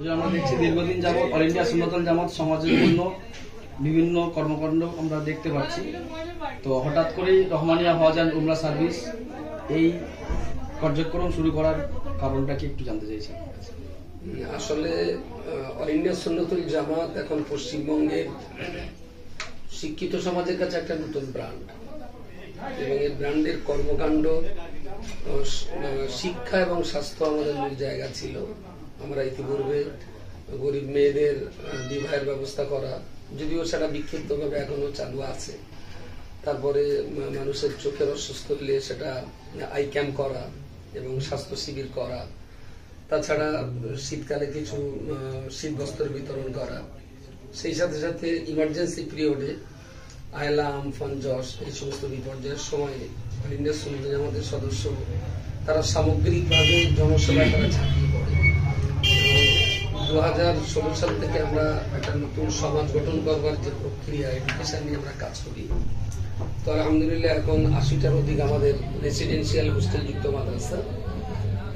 যে আমরা দেখছি দীর্ঘদিন যাবত অল ইন্ডিয়া সুন্নতুল জামাত সমাজের জন্য বিভিন্ন কর্মকাণ্ড আমরা দেখতে পাচ্ছি। তো হঠাৎ করেই রহমানিয়া হজ অ্যান্ড উমরা সার্ভিস এই কার্যক্রম শুরু করার কারণটা কি একটু জানতে চাইছি। আসলে অল ইন্ডিয়া সুন্নতুল জামাত এখন পশ্চিমবঙ্গের শিক্ষিত সমাজের কাছে একটা নতুন ব্র্যান্ড, এবং এই ব্র্যান্ডের কর্মকাণ্ড, শিক্ষা এবং স্বাস্থ্য আমাদের মূল জায়গা ছিল। আমরা ইতিপূর্বে গরিব মেয়েদের বিবাহের ব্যবস্থা করা, যদিও সেটা বিক্ষিপ্তভাবে এখনো চালু আছে। তারপরে মানুষের চোখের অসুস্থ হলে সেটা আই ক্যাম্প করা এবং স্বাস্থ্য শিবির করা, তাছাড়া শীতকালে কিছু শীত বস্ত্র বিতরণ করা, সেই সাথে সাথে ইমার্জেন্সি পিরিয়ডে আয়লা, আমফান, যশ এই সমস্ত বিপর্যয়ের সময়ে অল ইন্ডিয়া সুন্নতুল জামাতের সদস্য তারা সামগ্রিকভাবে জনসেবায় তারা ঝাঁপিয়ে পড়ে। 2016 সাল থেকে আমরা একটা নতুন সমাজ গঠন করবার যে প্রক্রিয়া, এডুকেশন নিয়ে আমরা কাজ করি। তো আলহামদুলিল্লাহ এখন 80টার অধিক আমাদের রেসিডেন্সিয়াল হোস্টেল যুক্ত মাদ্রাসা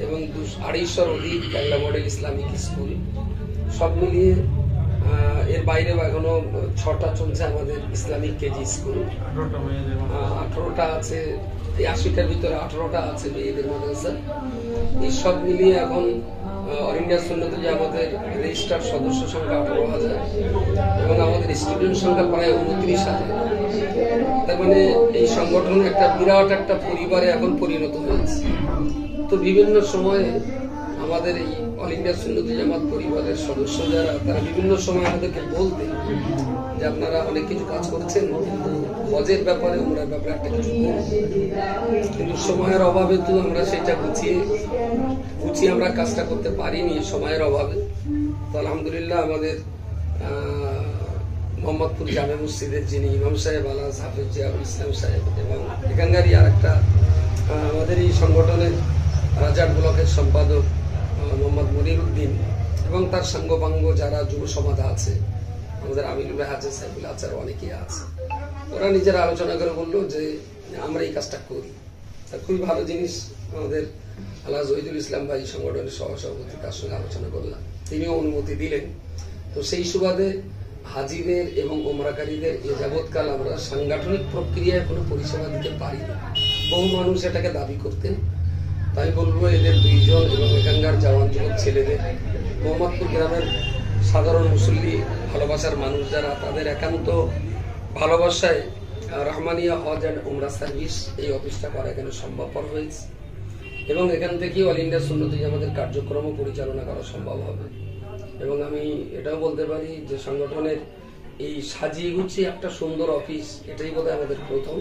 এবং 250-র অধিক বাংলা মডেল ইসলামিক স্কুল, সব মিলিয়ে এর বাইরেও এখনো 6টা চলছে আমাদের ইসলামিক কেজি স্কুল। 18টা আছে, এই 80টার ভিতরে 18টা আছে মেয়েদের মাদ্রাসা। এই সব মিলিয়ে এখন অল ইন্ডিয়া সুন্নতুল জামাতের রেজিস্টার সদস্য সংখ্যা 18,000 এবং আমাদের স্টুডেন্ট সংখ্যা প্রায় 29,000। তার মানে এই সংগঠন একটা বিরাট একটা পরিবারে এখন পরিণত হয়েছে। তো বিভিন্ন সময়ে আমাদের এই অল ইন্ডিয়া সুন্নতুল জামাত পরিবারের সদস্য যারা, তারা বিভিন্ন সময় আমাদেরকে বলতেন যে আপনারা অনেক কিছু কাজ করছেন, কিন্তু হজের ব্যাপারে আমরা ব্যাপারে একটা কিছু করব, কিন্তু সময়ের অভাবে তো আমরা সেটা গুছিয়ে আমরা কাজটা করতে পারিনি সময়ের অভাবে। তো আলহামদুলিল্লাহ আমাদের মোহাম্মদপুর জামে মসজিদের যিনি ইমাম সাহেব আলাজ হাফিজ জিয়াউল ইসলাম সাহেব, এবং এখানকারই আর একটা আমাদের এই সংগঠনের রাজার ব্লকের সম্পাদক মোহাম্মদ মনির উদ্দিন, এবং তার সাঙ্গপাঙ্গ যারা যুব সমাজ আছে, আমাদের আমিনুল হাজি সাহেবুল আচার অনেকেই আছে, ওরা নিজেরা আলোচনা করে বললো যে আমরা এই কাজটা করি। তা খুবই ভালো জিনিস। আমাদের আল্লাহ জহিদুল ইসলাম ভাই সংগঠনের সহসভাপতি, তার সঙ্গে আলোচনা করলাম, তিনিও অনুমতি দিলেন। তো সেই সুবাদে হাজিদের এবং ওমরাকারীদের এ যাবৎকাল আমরা সাংগঠনিক প্রক্রিয়ায় কোনো পরিষেবা দিতে পারি না। বহু মানুষ এটাকে দাবি করতেন। তাই বলবো এদের 2 জন এবং এখানকার জওয়ান যুবক ছেলেদের, মোহাম্মদপুর গ্রামের সাধারণ মুসল্লি ভালোবাসার মানুষ যারা, তাদের একান্ত ভালোবাসায় রহমানিয়া হজ অ্যান্ড উমরা সার্ভিস এই অফিসটা করা এখানে সম্ভবপর হয়েছে, এবং এখান থেকেই অল ইন্ডিয়া সুন্নতুল জামাতের কার্যক্রম পরিচালনা করা সম্ভব হবে। এবং আমি এটাও বলতে পারি যে সংগঠনের এই সাজিয়ে গুছিয়ে একটা সুন্দর অফিস, এটাই বোধহয় আমাদের প্রথম।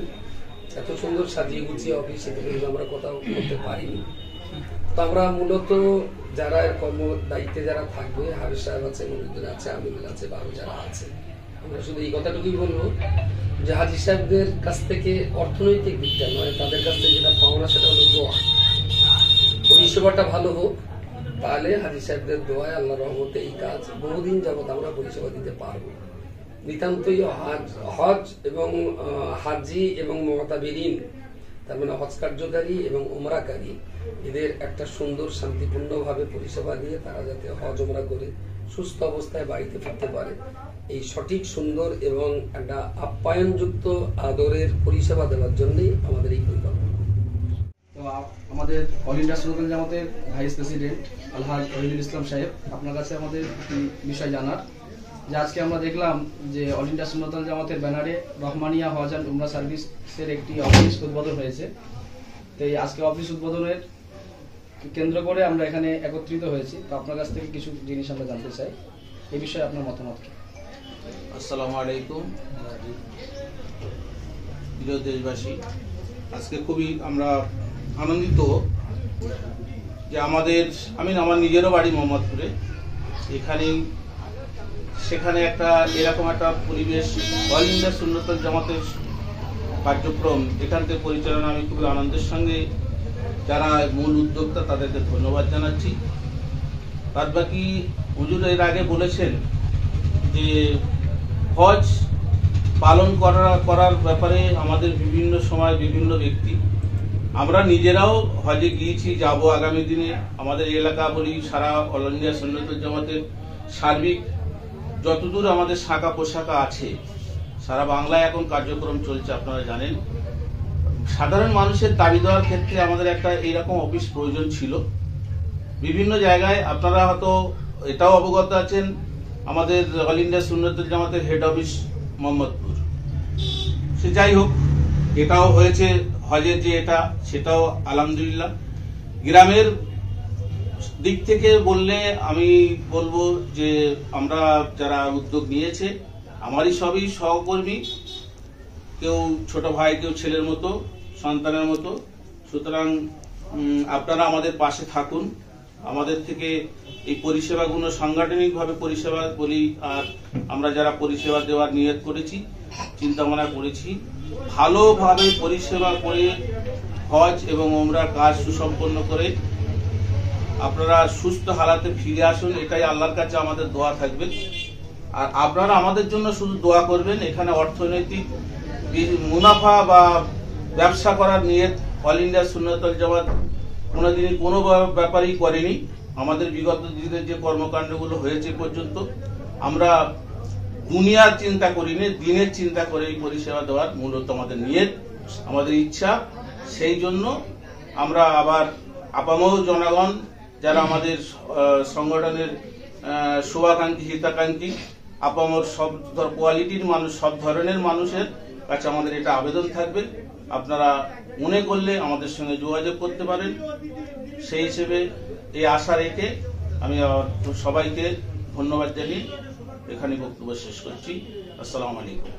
এত সুন্দর সাজিয়ে গুছিয়ে অফিস কিন্তু আমরা কোথাও করতে পারিনি। তো আমরা মূলত যারা কর্ম দায়িত্বে যারা থাকবে, হাবিজ সাহেব আছে, মনিরুদ্দিন আছে, আমিনুল আছে, বাবু যারা আছে, আমরা শুধু এই কথাটুকুই বলবো যে হাজি সাহেবদের কাছ থেকে অর্থনৈতিক দিকটা নয়, তাদের কাছ থেকে যেটা পাওনা সেটা হলো দোয়া। পরিষেবাটা ভালো হোক, তাহলে হাজি সাহেবদের দোয়ায় আল্লাহর রহমতে এই কাজ বহুদিন যাবত আমরা পরিষেবা দিতে পারবো। নিতান্তই হজ এবং হাজি এবং মুতাবিরিন, তার মানে হজ কার্যকারী এবং উমরাকারী, এদের একটা সুন্দর শান্তিপূর্ণভাবে পরিষেবা দিয়ে তারা যাতে হজ উমরা করে সুস্থ অবস্থায় বাড়িতে ফিরতে পারে, এই সঠিক সুন্দর এবং একটা আপ্যায়নযুক্ত আদরের পরিষেবা দেওয়ার জন্যই আমাদের এই পরিকল্পনা। তো আমাদের অল ইন্ডিয়া সুন্নতুল জামাতের ভাইস প্রেসিডেন্ট আলহাজ শহীদুল ইসলাম সাহেব, আপনার কাছে আমাদের একটি বিষয় জানার, যে আজকে আমরা দেখলাম যে অল ইন্ডিয়া সুন্নতুল জামাতের ব্যানারে রহমানিয়া হজ অ্যান্ড উমরা সার্ভিসের একটি অফিস উদ্বোধন হয়েছে। তো এই আজকে অফিস উদ্বোধনের কেন্দ্র করে আমরা এখানে একত্রিত হয়েছি। তো আপনার কাছ থেকে কিছু জিনিস আমরা জানতে চাই, এই বিষয়ে আপনার মতামত কি? আসসালামু আলাইকুম প্রিয় দেশবাসী, আজকে খুবই আমরা আনন্দিত যে আমার নিজেরও বাড়ি মোহাম্মদপুরে, সেখানে এরকম একটা পরিবেশ, অল ইন্ডিয়া সুন্নতুল জামাতের কার্যক্রম এখান থেকে পরিচালনা আমি খুবই আনন্দের সঙ্গে যারা মূল উদ্যোক্তা তাদেরকে ধন্যবাদ জানাচ্ছি। বাদ বাকি হুজুর এর আগে বলেছেন যে হজ পালন করার ব্যাপারে আমাদের বিভিন্ন সময় বিভিন্ন ব্যক্তি আমরা নিজেরাও হজে গিয়েছি, যাব আগামী দিনে। আমাদের এলাকা বলি সারা অল ইন্ডিয়া সুন্নতুল জামাতের সার্বিক যতদূর আমাদের শাখা পোশাখা আছে, সারা বাংলায় এখন কার্যক্রম চলছে, আপনারা জানেন। সাধারণ মানুষের দাবি দেওয়ার ক্ষেত্রে আমাদের একটা এইরকম অফিস প্রয়োজন ছিল বিভিন্ন জায়গায়। আপনারা হয়তো এটাও অবগত আছেন, আমাদের অল ইন্ডিয়া সুন্নতুল জামাতের হেড অফিস মোহাম্মদপুর। সে যাই হোক, এটাও হয়েছে হজের যে এটা, সেটাও আলহামদুলিল্লাহ। গ্রামের দিক থেকে বললে আমি বলবো যে আমরা যারা উদ্যোগ নিয়েছে আমারই সবই সহকর্মী, কেউ ছোট ভাই, কেউ ছেলের মতো, সন্তানের মতো। সুতরাং আপনারা আমাদের পাশে থাকুন, আমাদের থেকে এই পরিষেবাগুলো সাংগঠনিকভাবে পরিষেবা বলি, আর আমরা যারা পরিষেবা দেওয়ার নিয়ত করেছি, চিন্তা ভাবনা করেছি, ভালোভাবে পরিষেবা করে হজ এবং ওমরার কাজ সুসম্পন্ন করে আপনারা সুস্থ হালাতে ফিরে আসুন। এটাই আল্লাহর কাছে আমাদের দোয়া থাকবে। আর আপনারা আমাদের জন্য শুধু দোয়া করবেন। এখানে অর্থনৈতিক মুনাফা বা ব্যবসা করার নিয়ত অল ইন্ডিয়া সুন্নতুল জামাত কোনোদিনই কোনো ব্যাপারেই করেনি। আমাদের বিগত দিনের যে কর্মকাণ্ডগুলো হয়েছে পর্যন্ত আমরা দুনিয়ার চিন্তা করিনি, দিনের চিন্তা করে এই পরিষেবা দেওয়ার মূলত আমাদের নিয়ত, আমাদের ইচ্ছা। সেই জন্য আমরা আবার আপামর জনগণ যারা আমাদের সংগঠনের শুভাকাঙ্ক্ষী, হিতাকাঙ্ক্ষী, আপামর সব কোয়ালিটির মানুষ, সব ধরনের মানুষের কাছে আমাদের এটা আবেদন থাকবে, আপনারা মনে করলে আমাদের সঙ্গে যোগাযোগ করতে পারেন। সেই হিসেবে এই আশা রেখে আমি সবাইকে ধন্যবাদ জানিয়ে এখানে বক্তব্য শেষ করছি। আসসালামু আলাইকুম।